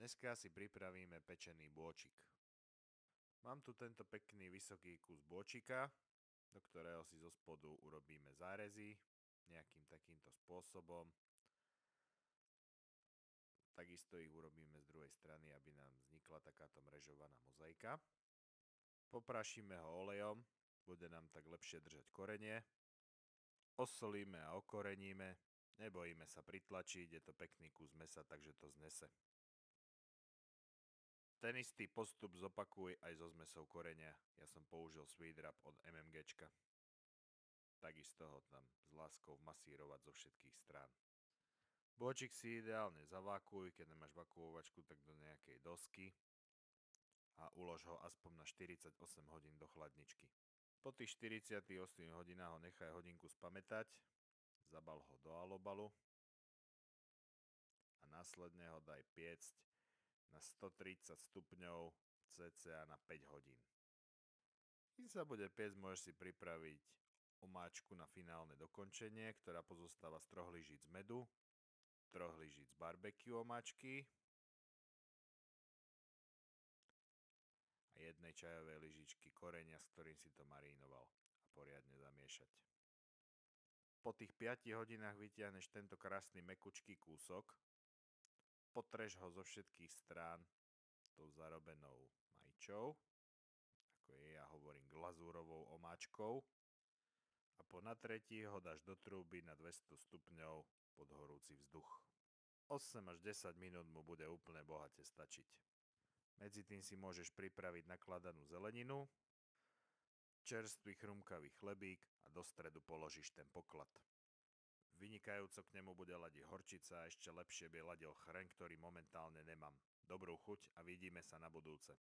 Dneska si pripravíme pečený bôčik. Mám tu tento pekný vysoký kus bôčika, do ktorého si zo spodu urobíme zárezy nejakým takýmto spôsobom. Takisto ich urobíme z druhej strany, aby nám vznikla takáto mrežovaná mozaika. Poprašíme ho olejom, bude nám tak lepšie držať korenie. Osolíme a okoreníme, nebojíme sa pritlačiť, je to pekný kus mesa, takže to znese. Ten istý postup zopakuj aj so zmesou korenia. Ja som použil Sweet Wrap od MMGčka. Takisto ho tam s láskou masírovať zo všetkých strán. Bôčik si ideálne zavákuj, keď nemáš vakuovačku, tak do nejakej dosky a ulož ho aspoň na 48 hodín do chladničky. Po tých 48 hodinách ho nechaj hodinku spamätať, zabal ho do alobalu a následne ho daj piecť na 130 stupňov cca na 5 hodín. Keď sa bude piecť, môžeš si pripraviť omáčku na finálne dokončenie, ktorá pozostáva z 3 lyžíc medu, 3 lyžíc barbecue omáčky a 1 čajovej lyžičky korenia, s ktorým si to marínoval, a poriadne zamiešať. Po tých 5 hodinách vytiahneš tento krásny mekučký kúsok, potreš ho zo všetkých strán tou zarobenou majčou, ako je, ja hovorím, glazúrovou omáčkou, a po natretí ho dáš do trúby na 200 stupňov pod horúci vzduch. 8 až 10 minút mu bude úplne bohate stačiť. Medzi tým si môžeš pripraviť nakladanú zeleninu, čerstvý chrumkavý chlebík a do stredu položíš ten poklad. Vynikajúco k nemu bude ladiť horčica a ešte lepšie by ladil chreň, ktorý momentálne nemám. Dobrú chuť a vidíme sa na budúce.